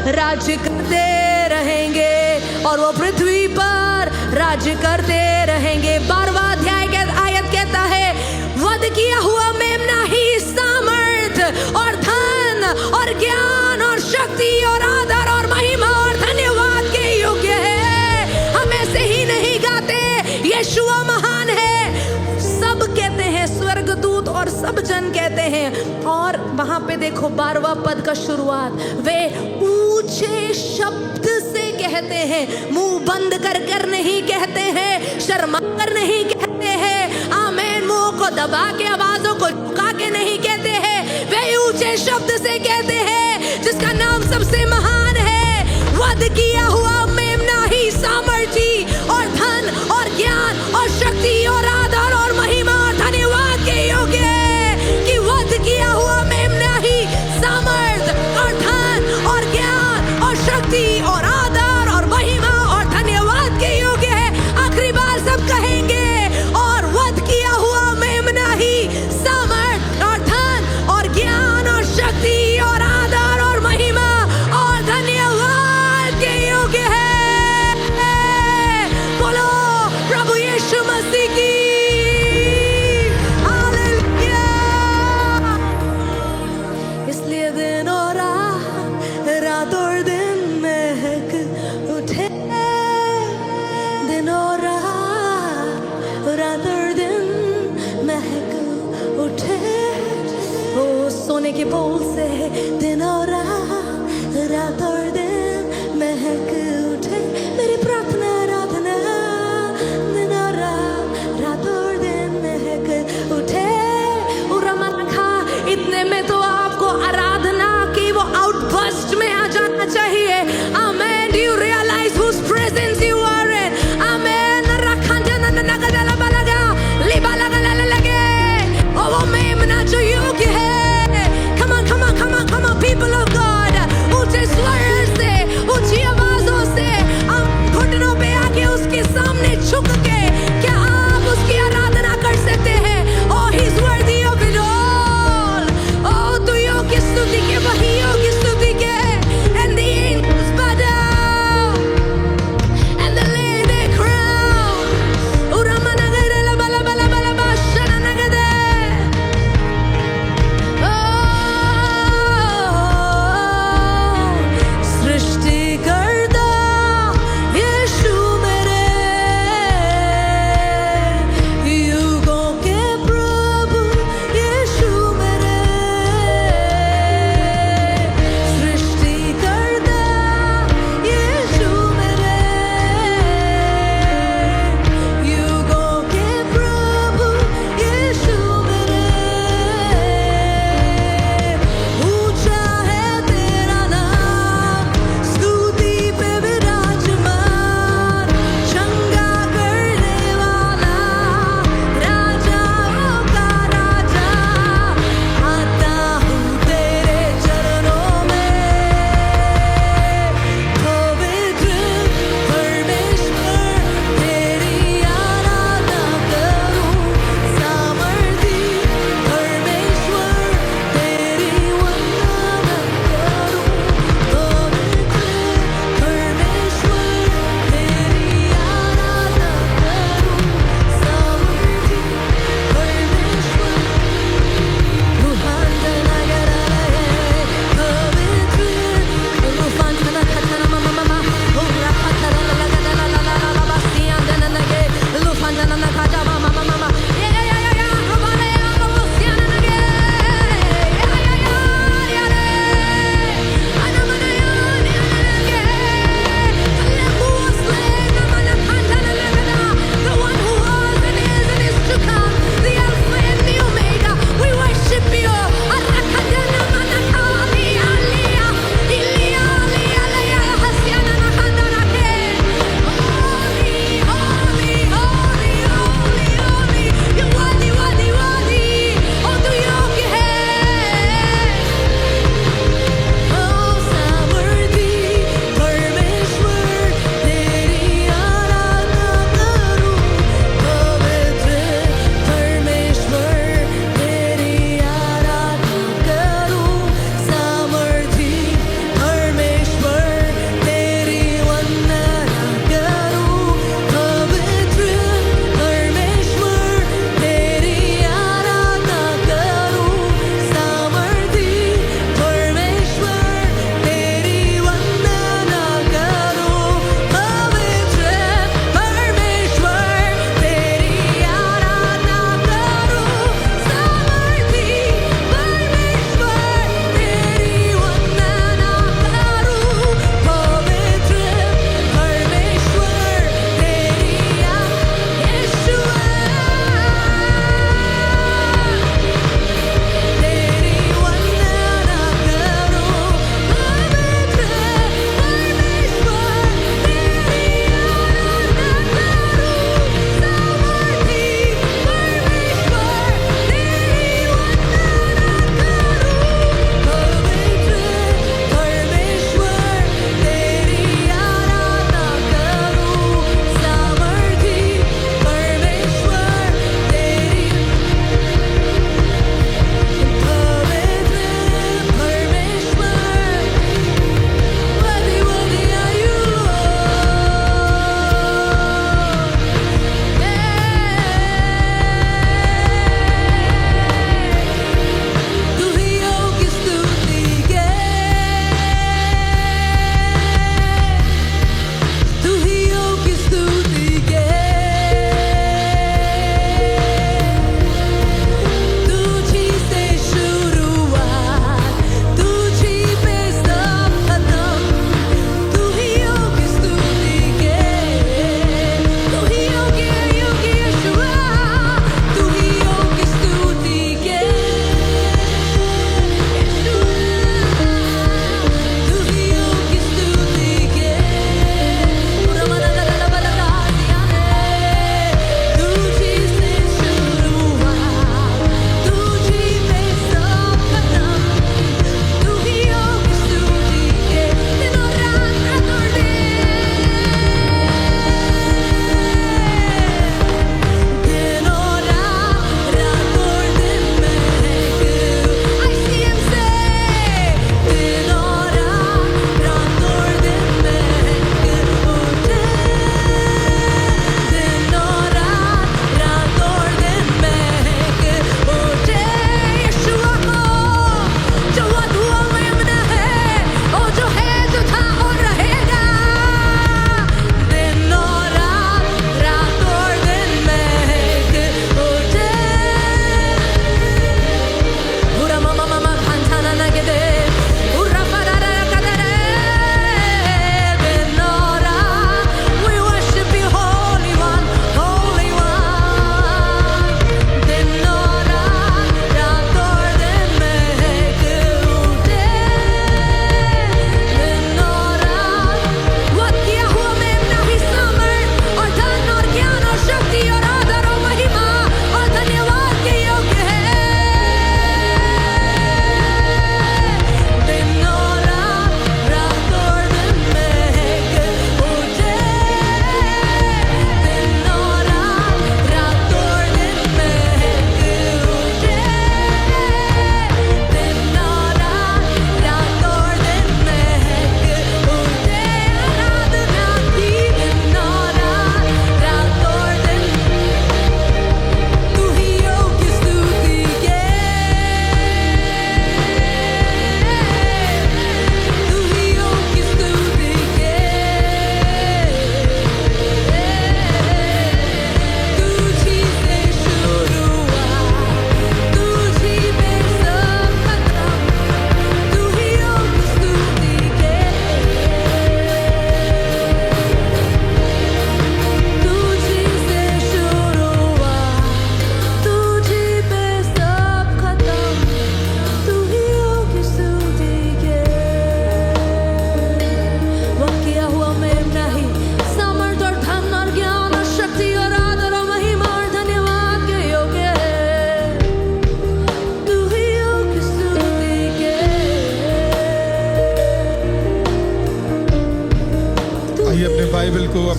राज्य करते रहेंगे और वो पृथ्वी पर राज्य करते रहेंगे। 12वां अध्याय के आयत कहता है, वध किया हुआ मेमना ही सामर्थ और धन और ज्ञान और शक्ति और आदर और महिमा और धन्यवाद के योग्य है। हम ऐसे ही नहीं गाते यीशुआ महान है, सब कहते हैं, स्वर्गदूत और सब जन कहते हैं। और वहां पे देखो 12वां पद का शुरुआत, वे ऊंचे शब्द से कहते हैं, मुंह बंद कर कर नहीं कहते हैं, शर्मा कर नहीं कहते हैं, आमीन मुंह को दबा के आवाजों को झुका के नहीं कहते हैं, वे ऊंचे शब्द से कहते हैं जिसका नाम सबसे महान है। वध किया हुआ मेमना ही सामर्थी और धन और ज्ञान और शक्ति और आदर और महिमा और धन्यवाद के योग्य है। कि वध किया हुआ मेमना ही सामर्थ और धन और ज्ञान और शक्ति और आदर और महिमा और धन्यवाद के योग्य है। आखिरी बार सब कहेंगे, और वध किया हुआ मेमना ही सामर्थ और धन और ज्ञान और शक्ति और आदर और महिमा और धन्यवाद के योग्य है। बोलो प्रभु यीशु मसीह की हालेलुया। इसलिए दिन और रात और दिन महक उठे, दिन और रात और दिन महक उठे। ओ सोने के बोल से दिन और रात और दिन महक